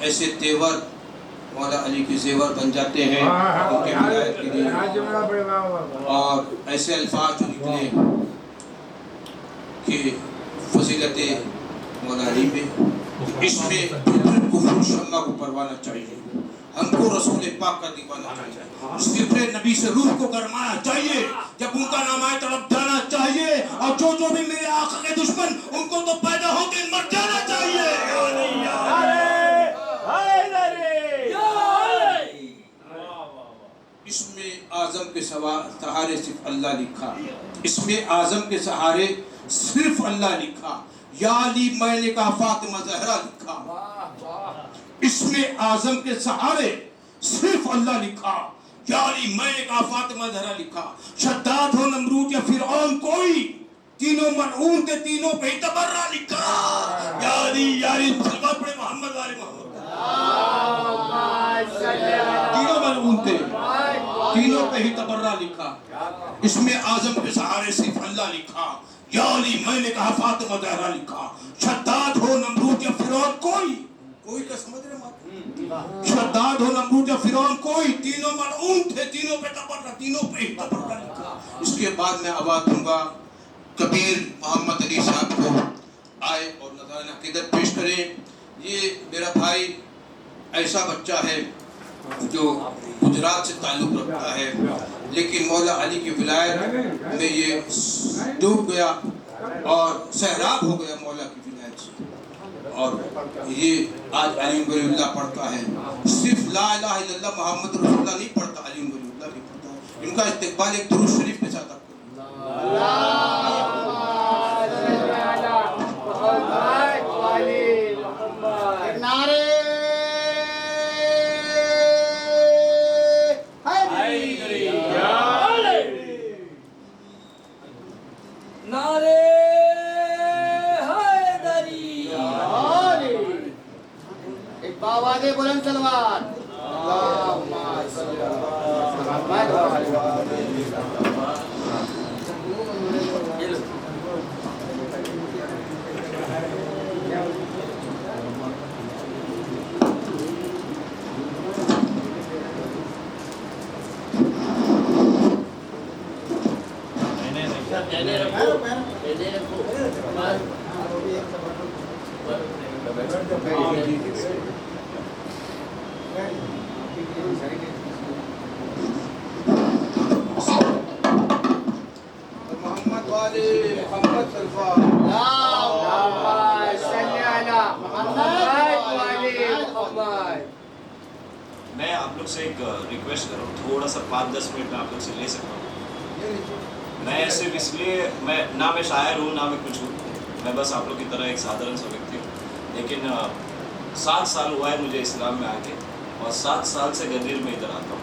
ایسے تیور مولا علی کے زیور بن جاتے ہیں ان کے ولایت کے لیے، اور ایسے الفاظ جو نکلے کہ فضیلت مولا علی میں، اس میں کفر شمع کو پروانا چاہیے، ہم کو رسول پاک کا دیوانا چاہیے، صرف نبی سے روح کو گرمانا چاہیے، جب ان کا نام آئے طرف جانا چاہیے، اور جو بھی میرے آقا کے دشمن ان کو تو پیدا ہو کے مر جانا چاہیے۔ اسم اعظم کے سہارے صرف اللہ لکھا، اسم اعظم کے سہارے صرف اللہ لکھا، یا علی میں نے کہا فاطمہ زہرا لکھا، اسم اعظم کے سہارے صرف اللہ لکھا، یا علی میں نے کہا فاطمہ زہرا لکھا، شداد ہو نمرود یا فرعون کوئی، تینوں ملعون تھے تینوں پہ تبرہ لکھا، یا علی یا علی سلوات پڑھے محمد والے محمد، تینوں ملعون تھے تینوں پہ ہی تبرہ لکھا، اسم اعظم کے سہارے صرف اللہ لکھا، یا علی میں نے کہا فاطمہ زہرا لکھا، شداد ہو نمرود یا فرعون کوئی کا سمجھ رہے مات، شداد ہو نمرود یا فرعون کوئی، تینوں ملعون تھے تینوں پہ تبرہ، تینوں پہ ہی تبرہ لکھا۔ اس کے بعد میں آواز دوں گا کبیر محمد علی صاحب کو آئے اور نذرانہ عقیدت پیش کریں۔ یہ میرا بھائی ایسا بچہ ہے جو گجرات سے تعلق رکھتا ہے، لیکن مولا علی کی ولایت میں یہ ڈوب گیا اور سیراب ہو گیا مولا کی ولایت سے، اور یہ آج علی ولی اللہ پڑھتا ہے، صرف لا الہ الا اللہ محمد رسول اللہ نہیں پڑھتا، علی ولی اللہ بھی پڑھتا ہے۔ ان کا استقبال ایک درود شریف کے ساتھ بلند سلوات اللہم صلی اللہ محمد والے محمد سلوات۔ میں آپ لوگ سے ایک ریکویسٹ کر رہا ہوں، تھوڑا سا 5-10 منٹ میں آپ لوگ سے لے سکتا ہوں۔ میں صرف اس لیے نہ میں شاعر ہوں نہ میں کچھ ہوں، میں بس آپ لوگ کی طرح ایک سادھارن سا ویکتی ہوں، لیکن 7 سال ہوا ہے مجھے اسلام میں آ کے، اور 7 سال سے گدیر میں ادھر آتا ہوں۔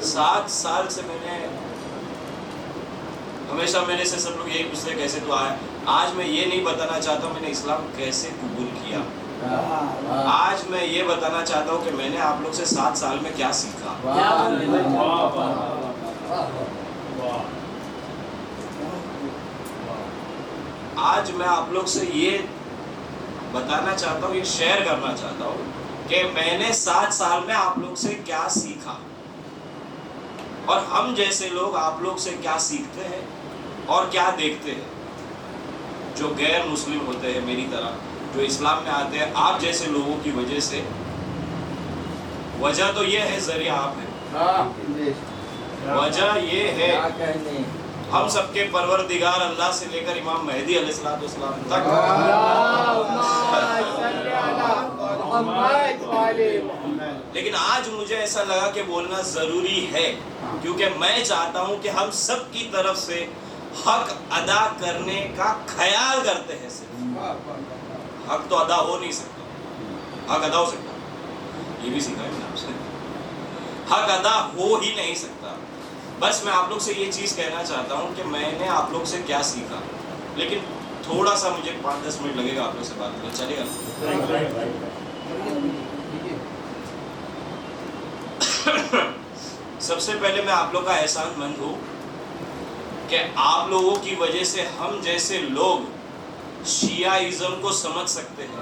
7 سال سے میں نے ہمیشہ میرے سے سب لوگ یہی پوچھتے ہیں کیسے تو آیا۔ آج میں یہ نہیں بتانا چاہتا ہوں میں نے اسلام کیسے قبول کیا، آج میں یہ بتانا چاہتا ہوں کہ میں نے آپ لوگ سے 7 سال میں کیا سیکھا۔ آج میں آپ لوگ سے یہ بتانا چاہتا ہوں، یہ شیئر کرنا چاہتا ہوں کہ میں نے 7 سال میں آپ لوگ سے کیا سیکھا، اور ہم جیسے لوگ آپ لوگ سے کیا سیکھتے ہیں اور کیا دیکھتے ہیں۔ جو غیر مسلم ہوتے ہیں میری طرح، جو اسلام میں آتے ہیں آپ جیسے لوگوں کی وجہ سے، وجہ تو یہ ہے ذریعہ آپ ہیں، وجہ یہ ہے ہم سب کے پروردگار اللہ سے لے کر امام مہدی علیہ السلام تک، لیکن آج مجھے ایسا لگا کہ بولنا ضروری ہے، کیونکہ میں چاہتا ہوں کہ ہم سب کی طرف سے حق ادا کرنے کا خیال کرتے ہیں۔ صرف حق تو ادا ہو نہیں سکتا، حق ادا ہو سکتا، یہ بھی سیکھا ہے آپ سے، حق ادا ہو ہی نہیں سکتا۔ بس میں آپ لوگ سے یہ چیز کہنا چاہتا ہوں کہ میں نے آپ لوگ سے کیا سیکھا، لیکن تھوڑا سا مجھے 5-10 منٹ لگے گا آپ لوگ سے بات کرنے، چلے گا؟ سب سے پہلے میں آپ لوگ کا احسان مند ہوں کہ آپ لوگوں کی وجہ سے ہم جیسے لوگ شیعہ ازم کو سمجھ سکتے ہیں،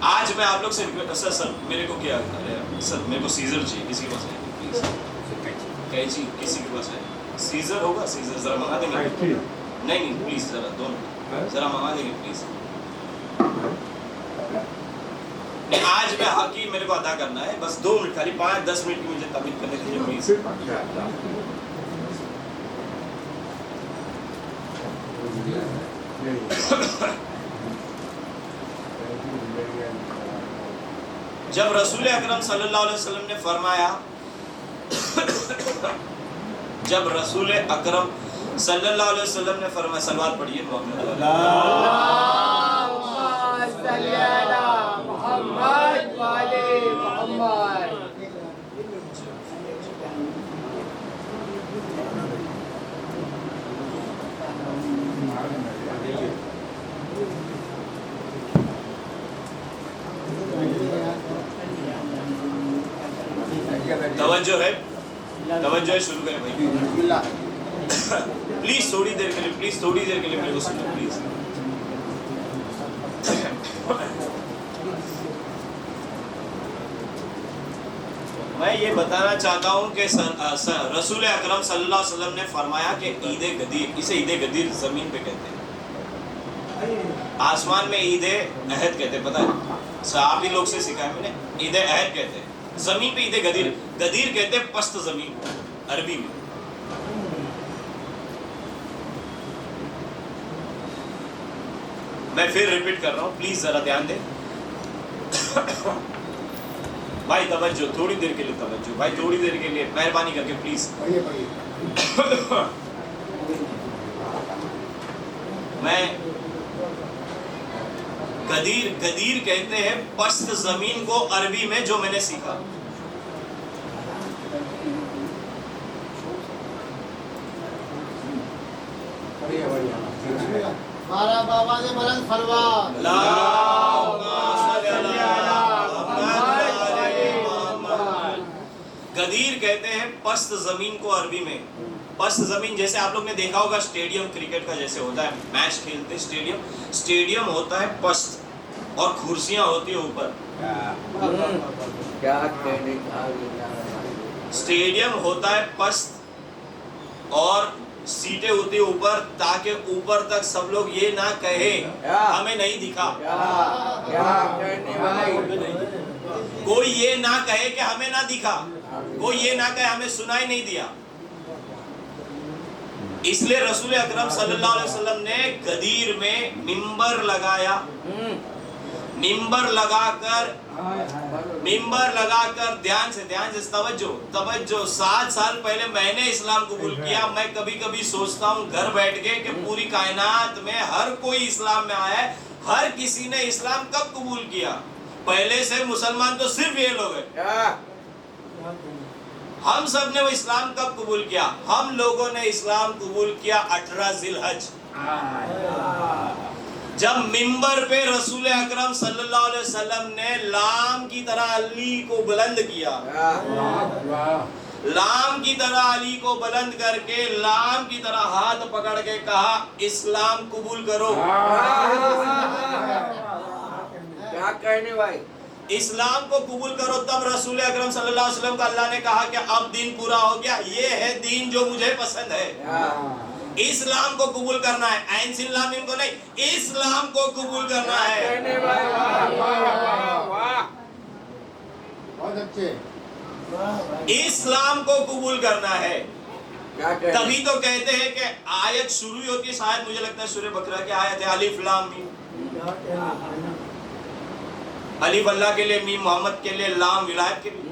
آج میں آپ لوگ سے سر میرے کو کیا سر میرے کو سیزر چاہیے, کسی کے پاس ہے پلیز, قینچی کسی کے پاس ہے, سیزر ہوگا, سیزر ذرا منگا دیں گے, نہیں پلیز ذرا دونوں ذرا منگا دیں گے پلیز. نہیں آج میں حقی میرے کو ادا کرنا ہے, بس 2 منٹ خالی 5-10 منٹ کی مجھے تعبیر کرنے دیجیے پلیز. جب رسول اکرم صلی اللہ علیہ وسلم نے فرمایا جب رسول اکرم صلی اللہ علیہ وسلم نے فرمایا, صلوات پڑھیے محمد توجہ ہے, توجہ ہے, شروع کریں بھائی پلیز تھوڑی دیر کے لیے, پلیز تھوڑی دیر کے لیے میرے کو سنو پلیز. میں یہ بتانا چاہتا ہوں کہ رسول اکرم صلی اللہ علیہ وسلم نے فرمایا کہ عید غدیر, اسے عید غدیر زمین پہ کہتے ہیں, آسمان میں عید عہد کہتے ہیں, پتہ ہے صحابی لوگ سے سکھا ہے میں نے, عید عہد کہتے ہیں, زمین پہ عید غدیر, غدیر کہتے ہیں پست زمین عربی میں. میں پھر ریپیٹ کر رہا ہوں, پلیز ذرا دھیان دیں بھائی, توجہ تھوڑی دیر کے لیے, توجہ بھائی تھوڑی دیر کے لیے مہربانی کر کے پلیز. میں غدیر کہتے ہیں پست زمین کو عربی میں, جو میں نے سیکھا. ہمارا بابا نے بلند فرمان غدیر کہتے ہیں پست زمین کو عربی میں. پست زمین جیسے آپ لوگ نے دیکھا ہوگا اسٹیڈیم کرکٹ کا جیسے ہوتا ہے, میچ کھیلتے اسٹیڈیم ہوتا ہے پست اور کرسیاں ہوتی ہیں اوپر. اسٹیڈیم ہوتا ہے پست اور سیٹیں ہوتی ہیں اوپر, تاکہ اوپر تک سب لوگ یہ نہ کہے ہمیں نہیں دکھا, کوئی یہ نہ کہے کہ ہمیں نہ دکھا, کوئی یہ نہ کہے ہمیں سنائی نہیں دیا. اس لیے رسول اکرم صلی اللہ علیہ وسلم نے غدیر میں ممبر لگایا, ممبر لگا کر دھیان سے توجہ 7 سال پہلے میں نے اسلام قبول کیا. میں کبھی کبھی سوچتا ہوں گھر بیٹھ کے کہ پوری کائنات میں ہر کوئی اسلام میں آیا ہے, ہر کسی نے اسلام کب قبول کیا؟ پہلے سے مسلمان تو صرف یہ لوگ ہیں. ہم سب نے وہ اسلام کب قبول کیا؟ ہم لوگوں نے اسلام قبول کیا 18 ذی الحج, جب ممبر پہ رسول اکرم صلی اللہ علیہ وسلم نے لام کی طرح علی کو بلند کیا, لام کی طرح علی کو بلند کر کے لام کی طرح ہاتھ پکڑ کے کہا اسلام قبول کرو. کیا کہنے بھائی, اسلام کو قبول کرو. تب رسول اکرم صلی اللہ علیہ وسلم کو اللہ نے کہا کہ اب دین پورا ہو گیا, یہ ہے دین جو مجھے پسند ہے. اسلام کو قبول کرنا ہے, عین سین لام میم کو نہیں, اسلام کو قبول کرنا ہے. بہت اچھے, اسلام کو قبول کرنا ہے. تبھی تو کہتے ہیں کہ آیت شروع ہوتی ہے, شاید مجھے لگتا ہے سورہ بقرہ کی آیت ہے, الف لام میم. الف اللہ کے لیے, میم محمد کے لیے, لام ولایت کے لیے.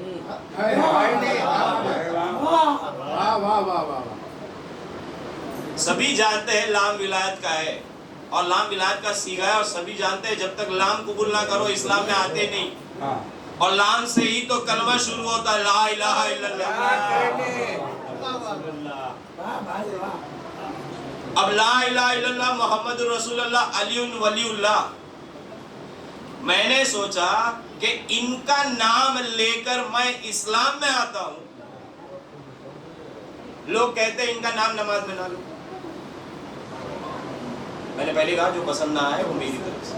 سبھی جانتے ہیں لام ولایت کا ہے اور لام ولایت کا سیغہ ہے, اور سبھی جانتے ہیں جب تک لام قبول نہ کرو اسلام میں آتے نہیں. اور لام سے ہی تو کلمہ شروع ہوتا ہے, لا الہ الا اللہ. اب لا الہ الا اللہ محمد رسول اللہ علی ولی اللہ. میں نے سوچا کہ ان کا نام لے کر میں اسلام میں آتا ہوں. لوگ کہتے ہیں ان کا نام نماز میں نہ لو. میں نے پہلے کہا جو پسند نہ آئے وہ میری طرف سے.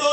2